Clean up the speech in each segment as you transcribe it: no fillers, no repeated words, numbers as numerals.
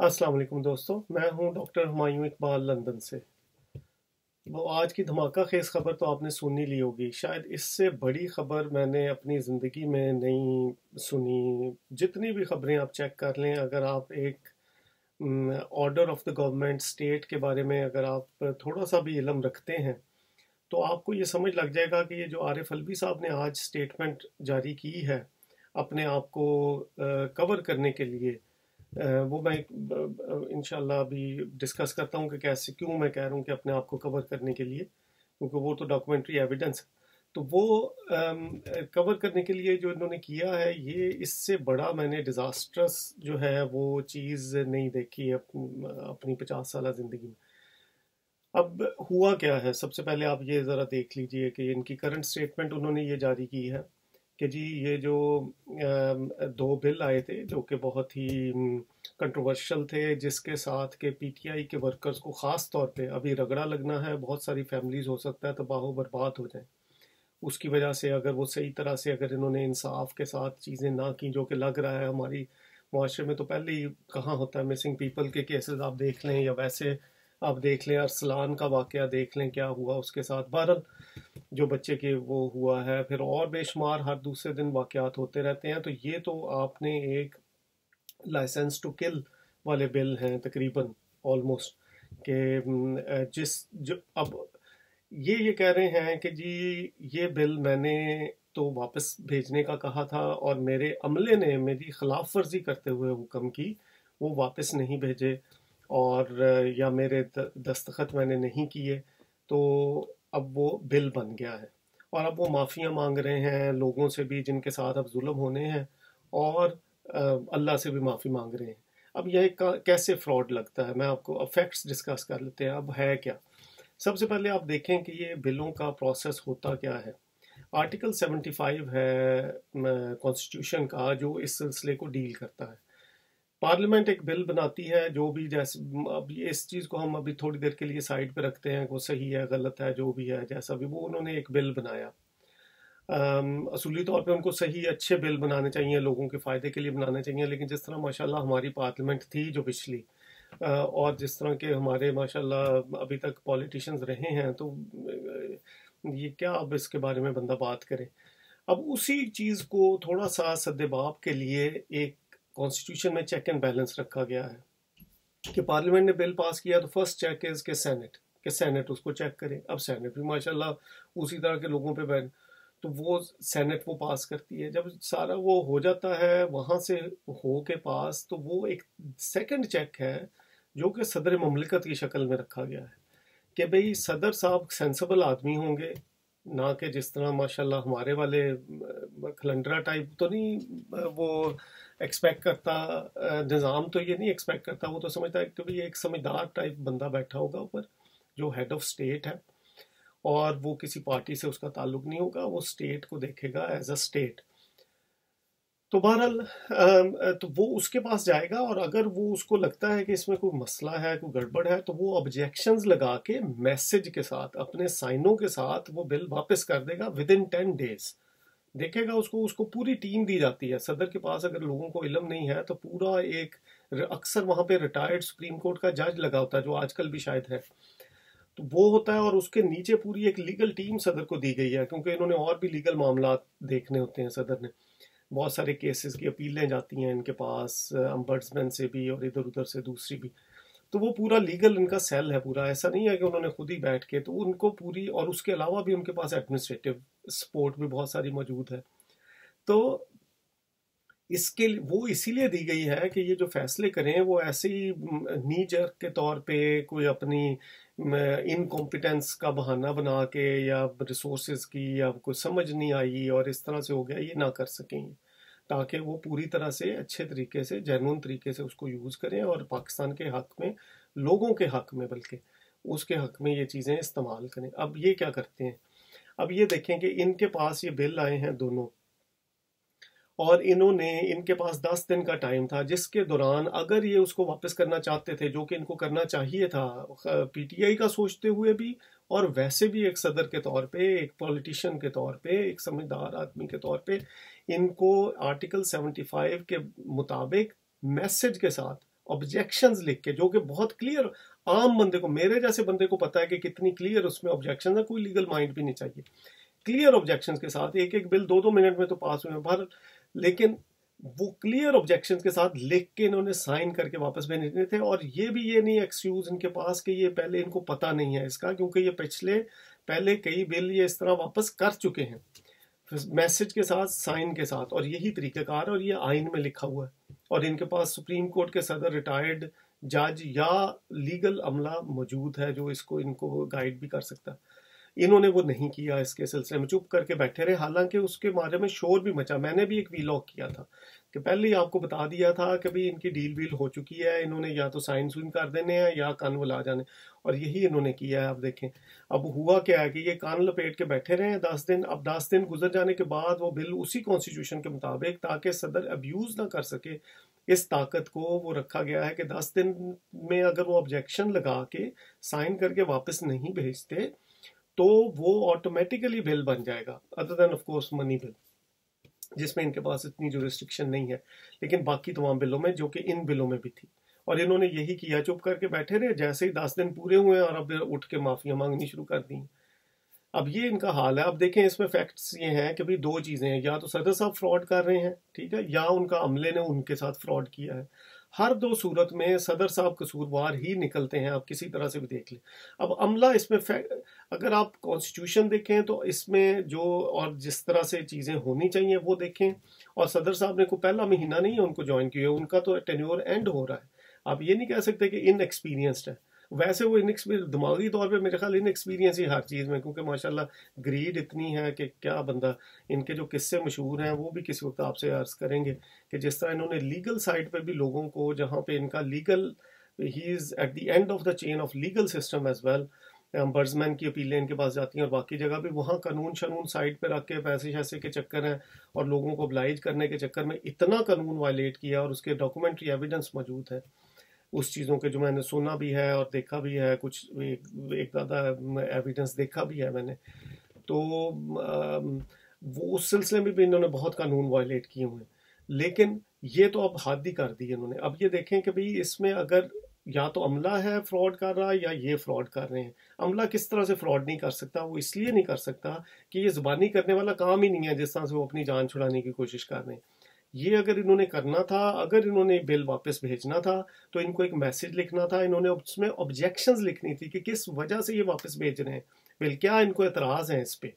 अस्सलाम वालेकुम दोस्तों, मैं हूं डॉक्टर हुमायूं इकबाल लंदन से। वो आज की धमाका खेज खबर तो आपने सुन ही ली होगी। शायद इससे बड़ी खबर मैंने अपनी ज़िंदगी में नहीं सुनी। जितनी भी खबरें आप चेक कर लें, अगर आप एक order of the government state के बारे में अगर आप थोड़ा सा भी इल्म रखते हैं तो आपको ये समझ लग जाएगा कि ये जो आरिफ अलवी साहब ने आज स्टेटमेंट जारी की है अपने आप को कवर करने के लिए, वो मैं इंशाल्लाह अभी डिस्कस करता हूँ कि कैसे, क्यों मैं कह रहा हूँ कि अपने आप को कवर करने के लिए, क्योंकि वो तो डॉक्यूमेंट्री एविडेंस। तो वो कवर करने के लिए जो इन्होंने किया है, ये इससे बड़ा मैंने डिज़ास्ट्रस जो है वो चीज़ नहीं देखी है अपनी 50 साल ज़िंदगी में। अब हुआ क्या है, सबसे पहले आप ये ज़रा देख लीजिए कि इनकी करंट स्टेटमेंट उन्होंने ये जारी की है कि जी ये जो दो बिल आए थे जो कि बहुत ही कंट्रोवर्शियल थे, जिसके साथ के पीटीआई के वर्कर्स को ख़ास तौर पे अभी रगड़ा लगना है, बहुत सारी फैमिलीज़ हो सकता है तबाह बर्बाद हो जाए उसकी वजह से। अगर वो सही तरह से अगर इन्होंने इंसाफ के साथ चीज़ें ना की, जो कि लग रहा है हमारी मुआशरे में तो पहले ही कहाँ होता है, मिसिंग पीपल के केसेस आप देख लें या वैसे आप देख लें, अरसलान का वाक़या देख लें क्या हुआ उसके साथ, बहरहाल जो बच्चे के वो हुआ है, फिर और बेशुमार हर दूसरे दिन वाक़यात होते रहते हैं। तो ये तो आपने एक लाइसेंस टू किल वाले बिल हैं तकरीबन ऑलमोस्ट के जिस जो अब ये कह रहे हैं कि जी ये बिल मैंने तो वापस भेजने का कहा था और मेरे अमले ने मेरी खिलाफ वर्जी करते हुए हुक्म की, वो वापस नहीं भेजे और या मेरे दस्तखत मैंने नहीं किए, तो अब वो बिल बन गया है और अब वो माफ़ियाँ मांग रहे हैं लोगों से भी जिनके साथ अब जुल्म होने हैं, और अल्लाह से भी माफ़ी मांग रहे हैं। अब यह कैसे फ्रॉड लगता है, मैं आपको अब फैक्ट्स डिस्कस कर लेते हैं। अब है क्या, सबसे पहले आप देखें कि ये बिलों का प्रोसेस होता क्या है। आर्टिकल 75 है कॉन्स्टिट्यूशन का जो इस सिलसिले को डील करता है। पार्लियामेंट एक बिल बनाती है, जो भी जैसे, अब इस चीज़ को हम अभी थोड़ी देर के लिए साइड पे रखते हैं, वो सही है गलत है जो भी है, जैसा भी वो उन्होंने एक बिल बनाया। असूली तौर पे उनको सही अच्छे बिल बनाने चाहिए, लोगों के फ़ायदे के लिए बनाने चाहिए, लेकिन जिस तरह माशाल्लाह हमारी पार्लियामेंट थी जो पिछली, और जिस तरह के हमारे माशाल्लाह अभी तक पॉलिटिशियंस रहे हैं, तो ये क्या अब इसके बारे में बंदा बात करे। अब उसी चीज़ को थोड़ा सा सद्देबाब के लिए एक कॉन्स्टिट्यूशन में चेक एंड बैलेंस रखा गया है कि पार्लियामेंट ने बिल पास किया तो फर्स्ट चेक इज के सेनेट उसको चेक करे। अब सेनेट भी माशाल्लाह उसी तरह के लोगों पे बैन, तो वो सेनेट वो पास करती है। जब सारा वो हो जाता है वहाँ से हो के पास, तो वो एक सेकंड चेक है जो कि सदर ममलिकत की शक्ल में रखा गया है कि भाई सदर साहब सेंसिबल आदमी होंगे, ना कि जिस तरह माशाल्लाह हमारे वाले खलंडरा टाइप तो नहीं, वो एक्सपेक्ट करता, निज़ाम तो ये नहीं एक्सपेक्ट करता, वो तो समझता है कि भाई एक समझदार टाइप बंदा बैठा होगा ऊपर जो हेड ऑफ स्टेट है, और वो किसी पार्टी से उसका ताल्लुक नहीं होगा, वो स्टेट को देखेगा एज अ स्टेट। तो बहरहाल तो वो उसके पास जाएगा, और अगर वो उसको लगता है कि इसमें कोई मसला है, कोई गड़बड़ है, तो वो ऑब्जेक्शंस लगा के मैसेज के साथ अपने साइनों के साथ वो बिल वापस कर देगा विद इन 10 डेज। देखेगा उसको, उसको पूरी टीम दी जाती है सदर के पास। अगर लोगों को इल्म नहीं है तो पूरा एक, अक्सर वहाँ पे रिटायर्ड सुप्रीम कोर्ट का जज लगा होता है जो आजकल भी शायद है, तो वो होता है, और उसके नीचे पूरी एक लीगल टीम सदर को दी गई है, क्योंकि इन्होंने और भी लीगल मामला देखने होते हैं। सदर ने बहुत सारे केसेस की अपीलें जाती हैं इनके पास, अम्बर्ट्समैन से भी और इधर उधर से दूसरी भी, तो वो पूरा लीगल इनका सेल है पूरा। ऐसा नहीं है कि उन्होंने खुद ही बैठ के, तो उनको पूरी, और उसके अलावा भी उनके पास एडमिनिस्ट्रेटिव सपोर्ट भी बहुत सारी मौजूद है। तो इसके वो इसीलिए दी गई है कि ये जो फैसले करें वो ऐसे ही नी जर्क के तौर पे कोई अपनी इनकॉम्पिटेंस का बहाना बना के, या रिसोर्सेज की, या कोई समझ नहीं आई और इस तरह से हो गया, ये ना कर सकें, ताकि वो पूरी तरह से अच्छे तरीके से, जेन्युइन तरीके से उसको यूज़ करें और पाकिस्तान के हक में, लोगों के हक में, बल्कि उसके हक में ये चीज़ें इस्तेमाल करें। अब ये क्या करते हैं, अब ये देखें कि इनके पास ये बिल आए हैं दोनों, और इन्होंने, इनके पास 10 दिन का टाइम था, जिसके दौरान अगर ये उसको वापस करना चाहते थे, जो कि इनको करना चाहिए था पीटीआई का सोचते हुए भी, और वैसे भी एक सदर के तौर पे, एक पॉलिटिशियन के तौर पे, एक समझदार आदमी के तौर पे, इनको आर्टिकल 75 के मुताबिक मैसेज के साथ ऑब्जेक्शंस लिख के, जो कि बहुत क्लियर आम बंदे को, मेरे जैसे बंदे को पता है कि कितनी क्लियर उसमें ऑब्जेक्शन है, कोई लीगल माइंड भी नहीं चाहिए, क्लियर ऑब्जेक्शंस के साथ, एक एक बिल 2-2 मिनट में तो पास हुए बाहर, लेकिन वो क्लियर ऑब्जेक्शन के साथ लिख के इन्होंने साइन करके वापस भेजने थे। और ये नहीं एक्सक्यूज इनके पास कि ये पहले इनको पता नहीं है इसका, क्योंकि ये पहले कई बिल ये इस तरह वापस कर चुके हैं मैसेज के साथ, साइन के साथ, और यही तरीक़ाकार है और ये आइन में लिखा हुआ है। और इनके पास सुप्रीम कोर्ट के सदर, रिटायर्ड जज या लीगल अमला मौजूद है जो इनको गाइड भी कर सकता है। इन्होंने वो नहीं किया, इसके सिलसिले में चुप करके बैठे रहे, हालांकि उसके बारे में शोर भी मचा। मैंने भी एक वीलॉग किया था कि पहले ही आपको बता दिया था कि भाई इनकी डील हो चुकी है, इन्होंने या तो साइन सुइन कर देने हैं या कान बुला जाने, और यही इन्होंने किया है। अब देखें अब हुआ क्या है कि ये कान लपेट के बैठे रहे हैं 10 दिन। अब 10 दिन गुजर जाने के बाद वो बिल उसी कॉन्स्टिट्यूशन के मुताबिक, ताकि सदर अब्यूज ना कर सके इस ताकत को, वो रखा गया है कि 10 दिन में अगर वो ऑब्जेक्शन लगा के साइन करके वापस नहीं भेजते तो वो ऑटोमेटिकली बिल बन जाएगा, other than of course money bill, जिसमें इनके पास इतनी जो रिस्ट्रिक्शन नहीं है, लेकिन बाकी तमाम बिलों में, जो कि इन बिलों में भी थी। और इन्होंने यही किया, चुप करके बैठे रहे, जैसे ही 10 दिन पूरे हुए और अब उठ के माफिया मांगनी शुरू कर दी। अब ये इनका हाल है। अब देखें इसमें फैक्ट्स ये हैं कि भाई दो चीज़ें हैं, या तो सदर साहब फ्रॉड कर रहे हैं, ठीक है, या उनका अमले ने उनके साथ फ्रॉड किया है। हर दो सूरत में सदर साहब कसूरवार ही निकलते हैं, आप किसी तरह से भी देख लें। अब अमला इसमें अगर आप कॉन्स्टिट्यूशन देखें तो इसमें जो और जिस तरह से चीज़ें होनी चाहिए वो देखें, और सदर साहब ने को पहला महीना नहीं है उनको ज्वाइन किया, उनका तो टेन्योर एंड हो रहा है। आप ये नहीं कह सकते कि इनएक्सपीरियंस्ड है, वैसे वो दिमागी तौर पे मेरे ख्याल इनएक्सपीरियंस ही हर चीज़ में, क्योंकि माशाल्लाह ग्रीड इतनी है कि क्या बंदा। इनके जो किस्से मशहूर हैं वो भी किसी वक्त आपसे अर्ज करेंगे कि जिस तरह इन्होंने लीगल साइड पे भी लोगों को, जहाँ पे इनका legal, he is at the end of the chain of legal system as well. Ombudsman की अपीलें इनके पास जाती हैं और बाकी जगह भी, वहाँ कानून शानून साइड पे रख के पैसे शैसे के चक्कर हैं और लोगों को oblige करने के चक्कर में इतना कानून वायलेट किया, और उसके डॉक्यूमेंट्री एविडेंस मौजूद है उस चीज़ों के, जो मैंने सुना भी है और देखा भी है, कुछ एक ज़्यादा एविडेंस देखा भी है मैंने। तो वो उस सिलसिले में भी इन्होंने बहुत कानून वायलेट किए हुए हैं, लेकिन ये तो अब हद ही कर दी इन्होंने। अब ये देखें कि भाई इसमें अगर या तो अमला है फ्रॉड कर रहा है या ये फ्रॉड कर रहे हैं। अमला किस तरह से फ्रॉड नहीं कर सकता, वो इसलिए नहीं कर सकता कि ये ज़बानी करने वाला काम ही नहीं है, जिस तरह से वो अपनी जान छुड़ाने की कोशिश कर रहे हैं। ये अगर इन्होंने करना था, अगर इन्होंने बिल वापस भेजना था तो इनको एक मैसेज लिखना था, इन्होंने उसमें ऑब्जेक्शंस लिखनी थी कि किस वजह से ये वापस भेज रहे हैं बिल, क्या इनको एतराज़ है इस पे।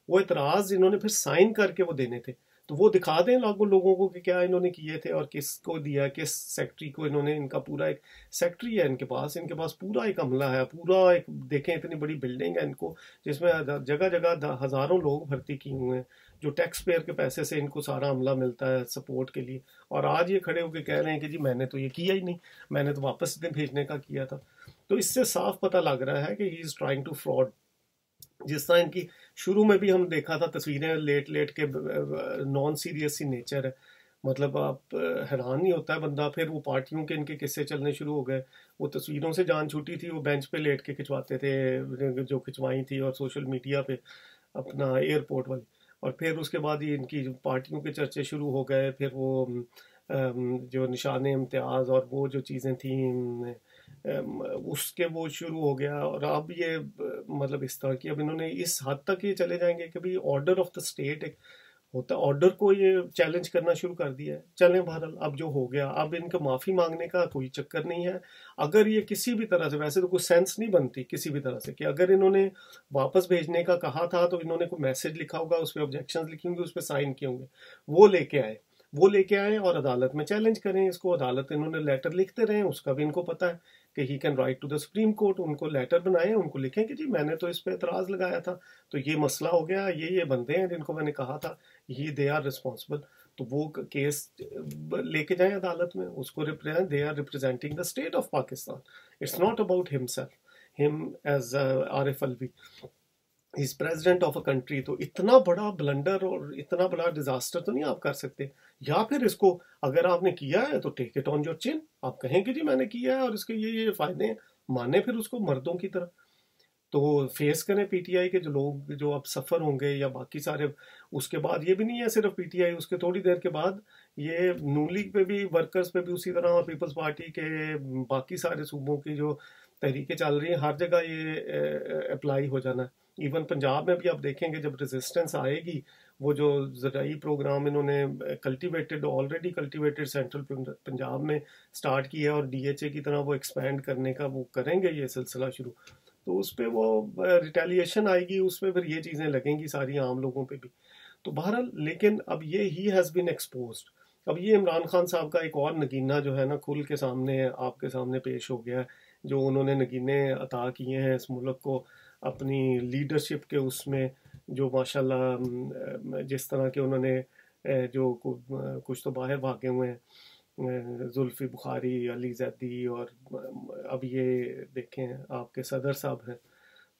वो एतराज़ इन्होंने फिर साइन करके वो देने थे, तो वो दिखा दें लोगों को कि क्या इन्होंने किए थे और किसको दिया, किस सेक्रेटरी को इन्होंने। इनका पूरा एक सेक्रेटरी है इनके पास पूरा एक अमला है, पूरा एक, देखें इतनी बड़ी बिल्डिंग है इनको, जिसमें जगह जगह हज़ारों लोग भर्ती किए हुए हैं, जो टैक्स पेयर के पैसे से इनको सारा अमला मिलता है सपोर्ट के लिए। और आज ये खड़े होकर कह रहे हैं कि जी मैंने तो ये किया ही नहीं, मैंने तो वापस भेजने का किया था। तो इससे साफ पता लग रहा है कि he is trying to fraud. जिस तरह इनकी शुरू में भी हम देखा था तस्वीरें लेट के, नॉन सीरियस सी नेचर है, मतलब आप हैरान नहीं होता है बंदा। फिर वो पार्टियों के इनके किस्से चलने शुरू हो गए, वो तस्वीरों से जान छूटी थी, वो बेंच पे लेट के खिंचवाते थे जो खिंचवाई थी, और सोशल मीडिया पे अपना एयरपोर्ट वाली। और फिर उसके बाद ही इनकी पार्टियों के चर्चे शुरू हो गए, फिर वो जो निशान इम्तियाज़ और वो जो चीज़ें थी उसके वो शुरू हो गया। और अब ये मतलब इस तरह की, अब इन्होंने इस हद तक ये चले जाएंगे कि भाई ऑर्डर ऑफ द स्टेट एक होता, ऑर्डर को ये चैलेंज करना शुरू कर दिया है। चलें बहरहाल, अब जो हो गया, अब इनका माफ़ी मांगने का कोई चक्कर नहीं है। अगर ये किसी भी तरह से, वैसे तो कोई सेंस नहीं बनती किसी भी तरह से, कि अगर इन्होंने वापस भेजने का कहा था तो इन्होंने कोई मैसेज लिखा होगा, उस पर ऑब्जेक्शन लिखे होंगे, उस पर साइन किए होंगे, वो लेके आए और अदालत में चैलेंज करें इसको। अदालत, इन्होंने लेटर लिखते रहे, उसका भी इनको पता है कि he can write to the Supreme Court. उनको लेटर बनाए, उनको लिखें कि जी मैंने तो इस पे एतराज़ लगाया था, तो ये मसला हो गया, ये बंदे हैं जिनको मैंने कहा था, ये दे आर रिस्पॉन्सिबल। तो वो केस लेके जाएं अदालत में, उसको represent, they are representing the state of Pakistan, it's not about him as Arif Alvi, is president of a country. तो इतना बड़ा ब्लंडर और इतना बड़ा डिजास्टर तो नहीं आप कर सकते। या फिर इसको अगर आपने किया है तो take it on your chin, आप कहें कि जी मैंने किया है और इसके ये फायदे हैं, माने फिर उसको मर्दों की तरह। तो फेस करें पीटीआई के जो लोग जो अब सफ़र होंगे या बाकी सारे। उसके बाद ये भी नहीं है सिर्फ पीटीआई, उसके थोड़ी देर के बाद ये नून लीग पे भी, वर्कर्स पे भी उसी तरह, और पीपल्स पार्टी के बाकी सारे सूबों की जो तहरीकें चल रही हैं, हर जगह ये अप्लाई हो जाना है। इवन पंजाब में भी आप देखेंगे जब रेजिस्टेंस आएगी, वो जो ज़राई प्रोग्राम इन्होंने cultivated, already cultivated central Punjab में स्टार्ट किया और डीएचए की तरह वो एक्सपेंड करने का वो करेंगे ये सिलसिला शुरू, तो उस पर वो रिटेलिएशन आएगी, उसमें फिर ये चीज़ें लगेंगी सारी आम लोगों पे भी। तो बहरहाल, लेकिन अब ये ही हैज़ बीन एक्सपोज्ड। अब ये इमरान खान साहब का एक और नगीना जो है ना खुल के सामने, आपके सामने पेश हो गया है, जो उन्होंने नगीने अता किए हैं इस मुल्क को अपनी लीडरशिप के उसमें, जो माशाल्लाह जिस तरह के उन्होंने जो कुछ तो बाहर भागे हुए हैं, जुल्फी बुखारी, अली जैदी, और अब ये देखें आपके सदर साहब हैं।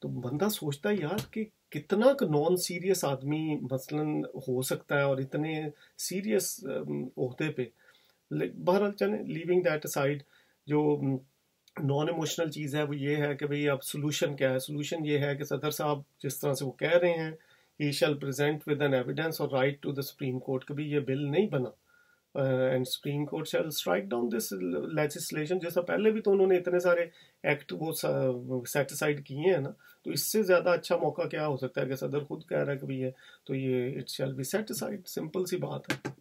तो बंदा सोचता है यार कि कितना नॉन सीरियस आदमी मसलन हो सकता है और इतने सीरियस ओहदे पे। बहरहाल चलें, लीविंग दैट असाइड, जो नॉन इमोशनल चीज़ है वो ये है कि भाई अब सोल्यूशन क्या है। सोल्यूशन ये है कि सदर साहब जिस तरह से वो कह रहे हैं, he shall present with an evidence और write to the Supreme Court, कभी ये बिल नहीं बना and Supreme Court shall strike down this legislation. जैसा पहले भी तो उन्होंने इतने सारे एक्ट वो सेटिसाइड किए हैं ना, तो इससे ज़्यादा अच्छा मौका क्या हो सकता है कि सदर खुद कह रहा है कि भैया तो ये it shall be set aside, simple सी बात है।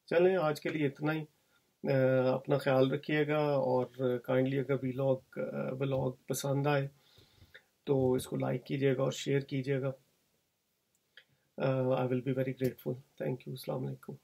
चलें, आज के लिए इतना ही। अपना ख्याल रखिएगा, और काइंडली अगर व्लॉग पसंद आए तो इसको लाइक कीजिएगा और शेयर कीजिएगा। I will be very grateful. Thank you. अस्सलाम वालेकुम।